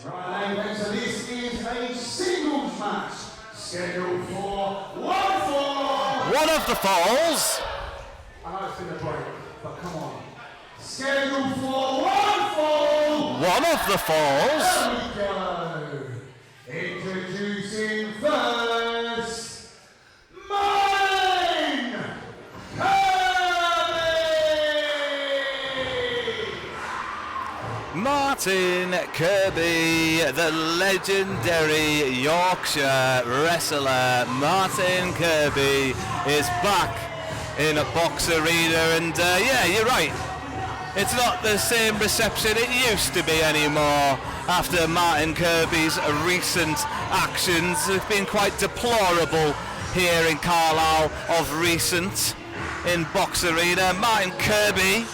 Right, ladies, so this is a singles match scheduled for one fall. One of the falls. I know it's been a break, but come on. Scheduled for one fall. One of the falls. There we go. Introducing first, Martin Kirby. Martin Kirby, the legendary Yorkshire wrestler Martin Kirby is back in a box arena, and yeah, you're right. It's not the same reception it used to be anymore after Martin Kirby's recent actions have been quite deplorable here in Carlisle of recent in box arena. Martin Kirby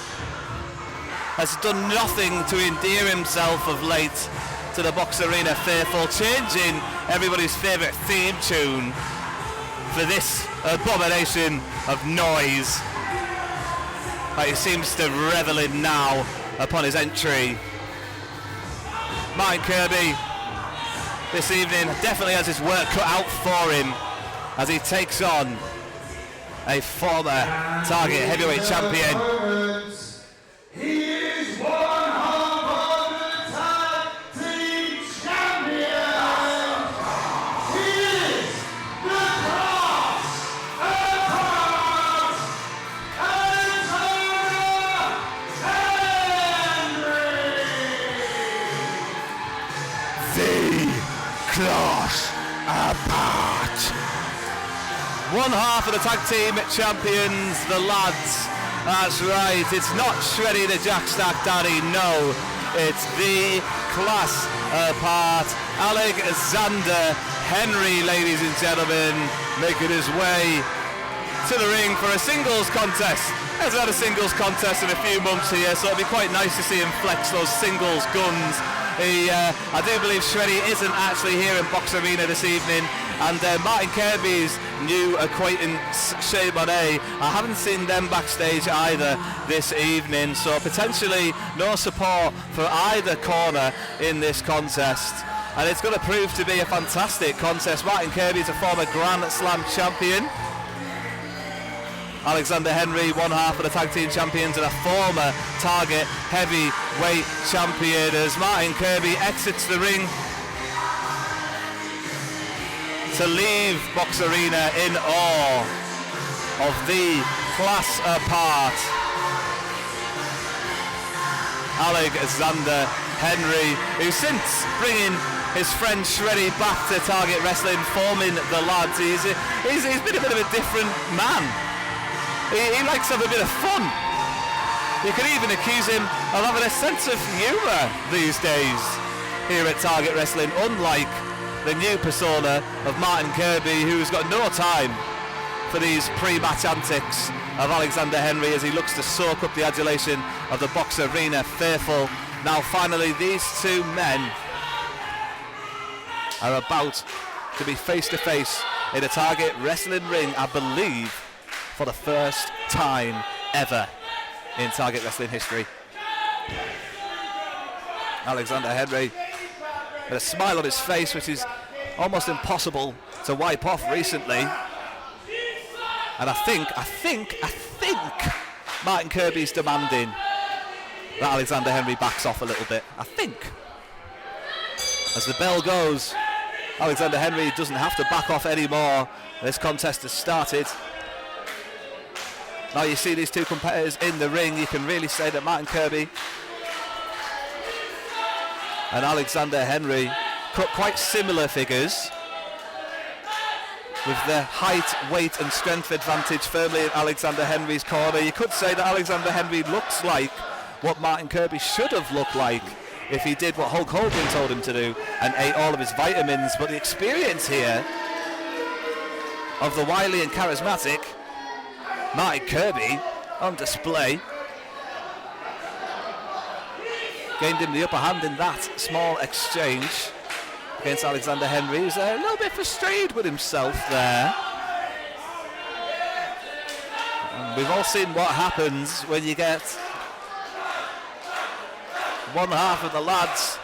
has done nothing to endear himself of late to the box arena faithful, changing everybody's favourite theme tune for this abomination of noise that he seems to revel in now upon his entry. Martin Kirby this evening definitely has his work cut out for him as he takes on a former Target heavyweight champion. He is one half of the tag team champion. He is the Class Apart The Class Apart. One half of the tag team champions, the lads. That's right, it's not Shreddy the Jackstack Daddy, no. It's the Class Apart. Alexander Henry, ladies and gentlemen, making his way to the ring for a singles contest. He hasn't had a singles contest in a few months here, so it'd be quite nice to see him flex those singles guns. I do believe Shreddy isn't actually here in Box Arena this evening, and Martin Kirby's new acquaintance Shea Monet, I haven't seen them backstage either this evening, so potentially no support for either corner in this contest, and it's going to prove to be a fantastic contest. Martin Kirby is a former Grand Slam champion. Alexander Henry, one half of the tag team champions, and a former Target heavyweight champion, as Martin Kirby exits the ring to leave Box Arena in awe of the Class Apart. Alexander Henry, who since bringing his friend Shreddy back to Target Wrestling, forming the lads, he's been a bit of a different man. He likes to have a bit of fun. You can even accuse him of having a sense of humour these days here at Target Wrestling, unlike the new persona of Martin Kirby, who's got no time for these pre-match antics of Alexander Henry as he looks to soak up the adulation of the Box Arena faithful. Now finally these two men are about to be face to face in a Target Wrestling ring, I believe for the first time ever in Target Wrestling history. Alexander Henry with a smile on his face, which is almost impossible to wipe off recently. And I think Martin Kirby's demanding that Alexander Henry backs off a little bit. I think. As the bell goes, Alexander Henry doesn't have to back off anymore. This contest has started. Now you see these two competitors in the ring, you can really say that Martin Kirby and Alexander Henry cut quite similar figures, with the height, weight and strength advantage firmly in Alexander Henry's corner. You could say that Alexander Henry looks like what Martin Kirby should have looked like if he did what Hulk Hogan told him to do and ate all of his vitamins, but the experience here of the wily and charismatic Martin Kirby on display gained him the upper hand in that small exchange against Alexander Henry, who's a little bit frustrated with himself there. And we've all seen what happens when you get one half of the lads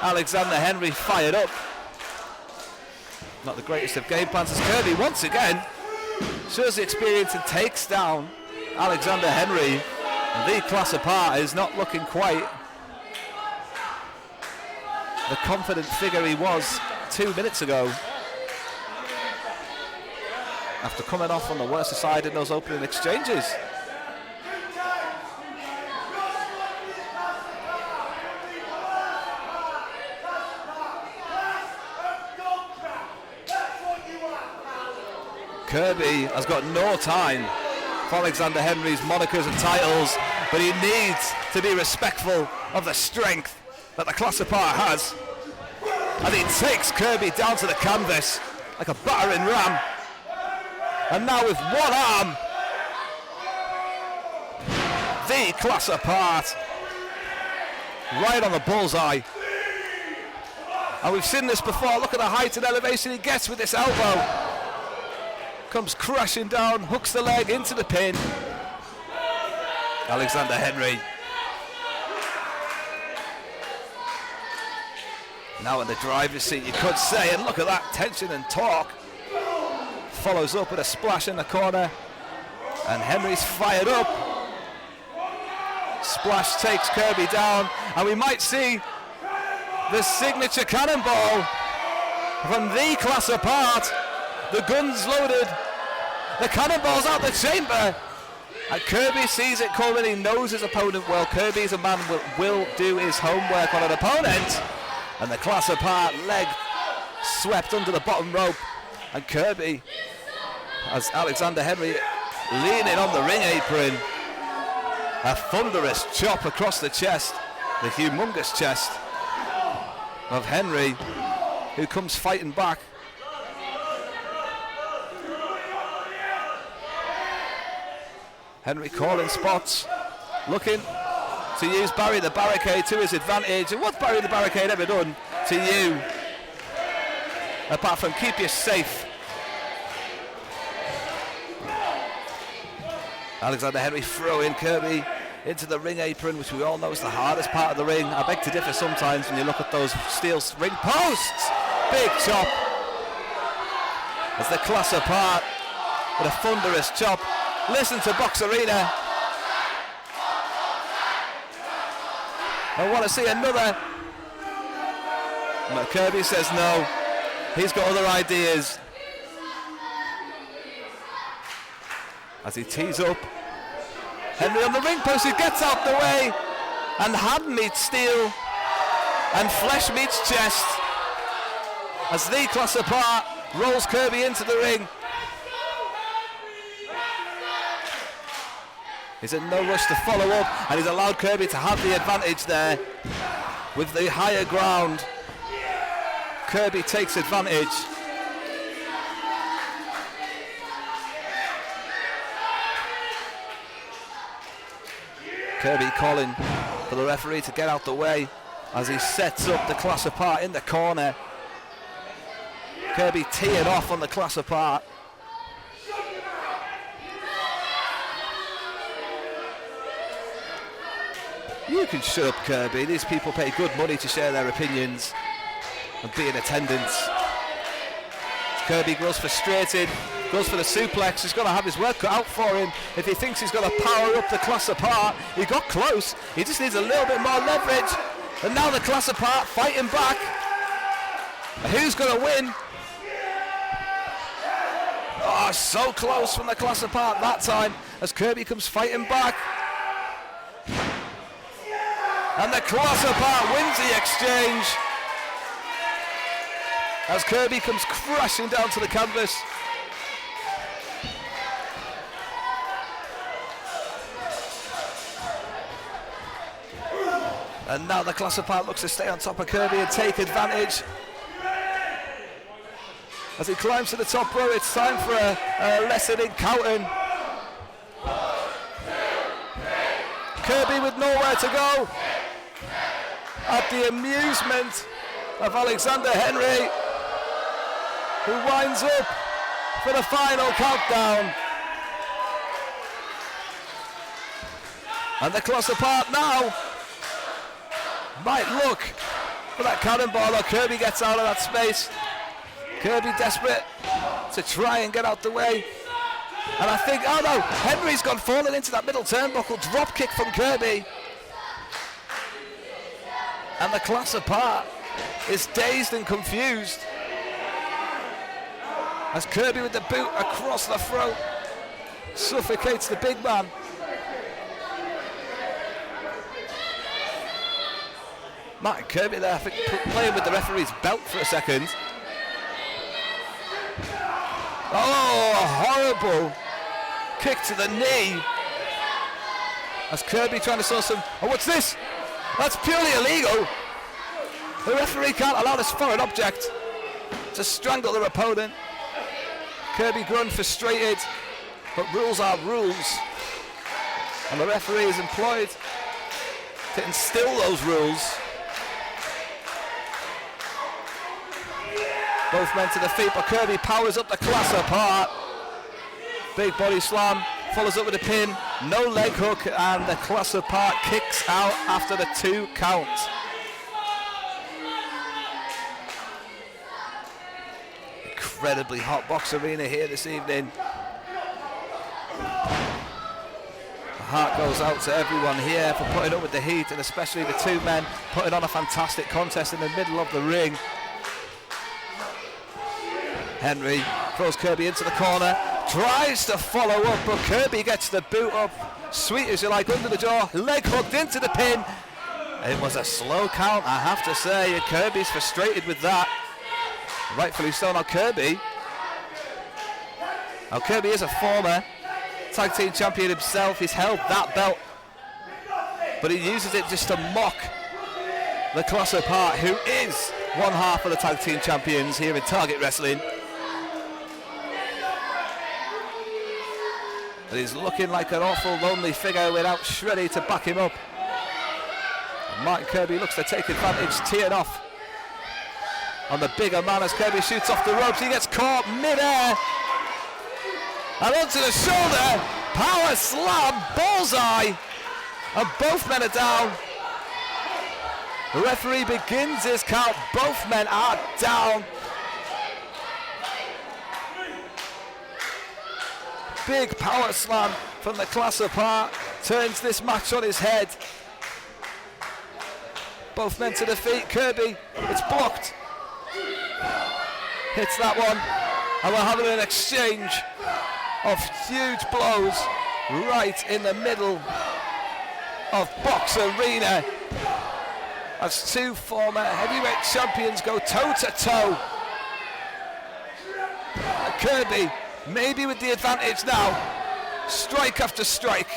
Alexander Henry fired up. Not the greatest of game plans as Kirby once again shows the experience and takes down Alexander Henry. And the class apart is not looking quite the confident figure he was 2 minutes ago. After coming off on the worst side in those opening exchanges. Kirby has got no time for Alexander Henry's monikers and titles, but he needs to be respectful of the strength that the class apart has. And he takes Kirby down to the canvas like a battering ram. And now with one arm, the class apart, right on the bullseye. And we've seen this before. Look at the height and elevation he gets with this elbow. Comes crashing down, hooks the leg into the pin. Alexander Henry. Now in the driver's seat, you could say, and look at that tension and torque. Follows up with a splash in the corner, and Henry's fired up. Splash takes Kirby down, and we might see the signature cannonball from the class apart. The gun's loaded, the cannonball's out the chamber, and Kirby sees it coming. He knows his opponent well. Kirby's a man will do his homework on an opponent, and the class apart leg swept under the bottom rope, and Kirby, as Alexander Henry leaning on the ring apron, a thunderous chop across the chest, the humongous chest of Henry, who comes fighting back. Henry calling spots, looking to use Barry the Barricade to his advantage. And what's Barry the Barricade ever done to you, apart from keep you safe? Alexander Henry throwing Kirby into the ring apron, which we all know is the hardest part of the ring. I beg to differ sometimes when you look at those steel ring posts. Big chop as the class apart with a thunderous chop. Listen to Box Arena. I want to see another. But Kirby says no. He's got other ideas. As he tees up Henry on the ring post, he gets out the way, and hand meets steel and flesh meets chest as the class apart rolls Kirby into the ring. He's in no rush to follow up, and he's allowed Kirby to have the advantage there with the higher ground. Kirby takes advantage. Kirby calling for the referee to get out the way as he sets up the class apart in the corner. Kirby teeing off on the class apart. You can shut up, Kirby. These people pay good money to share their opinions and be in attendance. Kirby grows frustrated, goes for the suplex. He's got to have his work cut out for him if he thinks he's going to power up the class apart. He got close. He just needs a little bit more leverage. And now the class apart fighting back. Who's going to win? Oh, so close from the class apart that time as Kirby comes fighting back. And the class apart wins the exchange as Kirby comes crashing down to the canvas. And now the class apart looks to stay on top of Kirby and take advantage. As he climbs to the top row, it's time for a lesson in counting. Kirby with nowhere to go, at the amusement of Alexander Henry, who winds up for the final countdown. And the class apart now might look for that cannonball. Kirby gets out of that space. Kirby desperate to try and get out the way. And I think, oh no, Henry's gone falling into that middle turnbuckle. Drop kick from Kirby. And the class apart is dazed and confused as Kirby with the boot across the throat suffocates the big man. Martin Kirby there, I think, playing with the referee's belt for a second. Oh, a horrible kick to the knee as Kirby trying to sort some. Oh, what's this? That's purely illegal. The referee can't allow this foreign object to strangle their opponent. Kirby growing frustrated, but rules are rules, and the referee is employed to instill those rules. Both men to the feet, but Kirby powers up the class apart. Big body slam, follows up with a pin, no leg hook, and the class apart kicks out after the 2 count. Incredibly hot box arena here this evening. The heart goes out to everyone here for putting up with the heat, and especially the 2 men putting on a fantastic contest in the middle of the ring. Henry throws Kirby into the corner, tries to follow up, but Kirby gets the boot up, sweet as you like, under the jaw, leg hooked into the pin. It was a slow count, I have to say, and Kirby's frustrated with that. Rightfully so. Now Kirby is a former tag team champion himself. He's held that belt, but he uses it just to mock the class apart, who is one half of the tag team champions here in Target Wrestling. But he's looking like an awful lonely figure without Shreddy to back him up. And Martin Kirby looks to take advantage, teeing off on the bigger man as Kirby shoots off the ropes. He gets caught mid-air and onto the shoulder. Power slam, bullseye, and both men are down. The referee begins his count. Both men are down. Big power slam from the class apart turns this match on his head. Both men to the feet. Kirby, it's blocked. Hits that one, and we're having an exchange of huge blows right in the middle of Box Arena as 2 former heavyweight champions go toe to toe. Kirby maybe with the advantage now, strike after strike.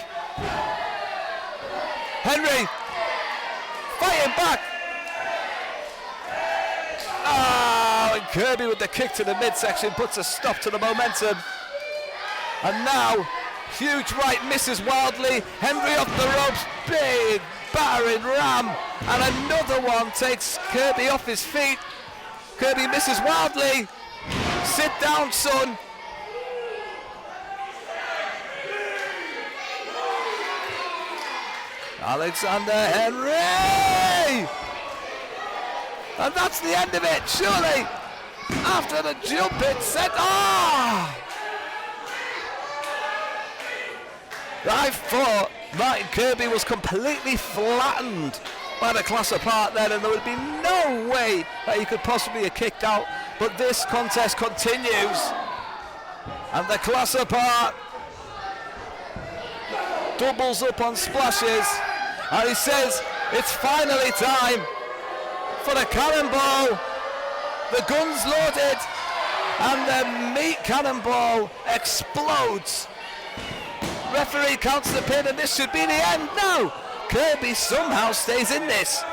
Henry fighting back. And Kirby with the kick to the midsection puts a stop to the momentum. And now, huge right misses wildly. Henry off the ropes, big battering ram. And another one takes Kirby off his feet. Kirby misses wildly. Sit down, son. Alexander Henry! And that's the end of it, surely. After the jump it set. I thought Martin Kirby was completely flattened by the class apart then, and there would be no way that he could possibly have kicked out. But this contest continues, and the class apart doubles up on splashes, and he says it's finally time for the cannonball. The gun's loaded, and the meat cannonball explodes. Referee counts the pin, and this should be the end. No, Kirby somehow stays in this.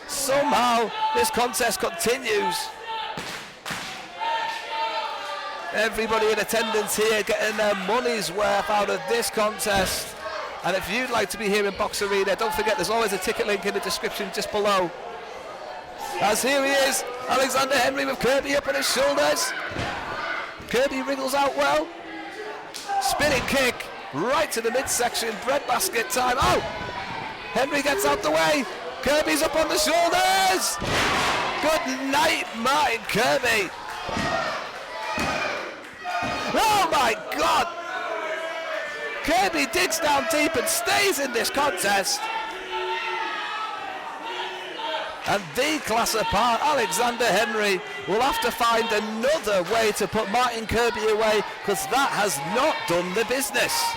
Somehow this contest continues. Everybody in attendance here getting their money's worth out of this contest. And if you'd like to be here in Box Arena, don't forget there's always a ticket link in the description just below. As here he is, Alexander Henry with Kirby up on his shoulders. Kirby wriggles out well. Spinning kick right to the midsection, breadbasket time. Oh! Henry gets out the way. Kirby's up on the shoulders. Good night, Martin Kirby. Oh my God. Kirby digs down deep and stays in this contest. And the class apart, Alexander Henry will have to find another way to put Martin Kirby away, because that has not done the business.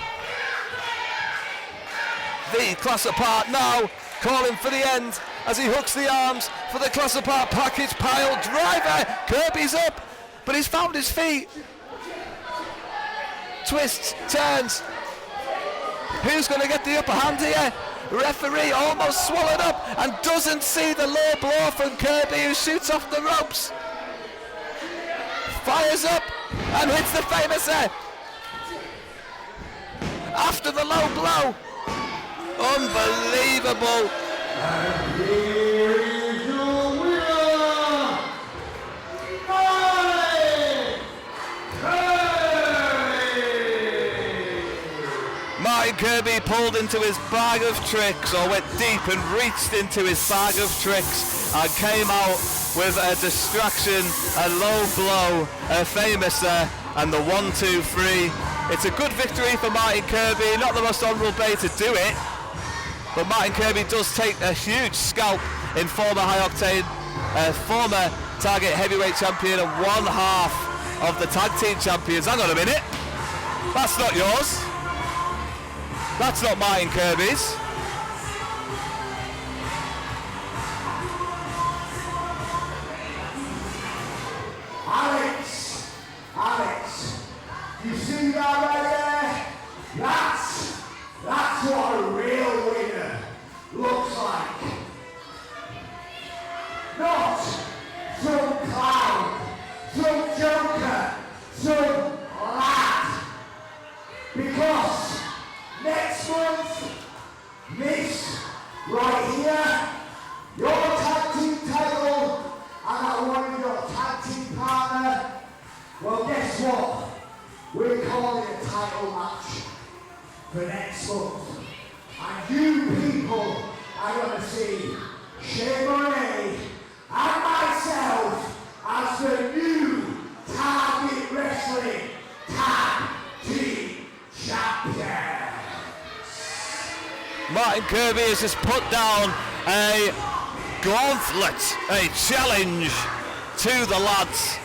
The class apart now calling for the end as he hooks the arms for the class apart package pile driver. Kirby's up, but he's found his feet. Twists, turns. Who's going to get the upper hand here? Referee almost swallowed up and doesn't see the low blow from Kirby, who shoots off the ropes. Fires up and hits the famous after the low blow. Unbelievable. And here is your winner, Martin Kirby pulled into his bag of tricks, or went deep and reached into his bag of tricks and came out with a distraction, a low blow, a famous and the 1-2-3. It's a good victory for Martin Kirby, not the most honourable way to do it, but Martin Kirby does take a huge scalp in former high octane, former target heavyweight champion and one half of the tag team champions. Hang on a minute, that's not yours. That's not Martin Kirby's. Alex, you see that right there? That's what a real winner looks like. Not some clown, some joker, some lad. Because next month, this right here, your tag team title, and I want your tag team partner. Well, guess what? We're calling a title match for next month. And you people are going to see Shane Moray and myself as the new Target Wrestling Tag Team Champions. Martin Kirby has just put down a gauntlet, a challenge to the lads.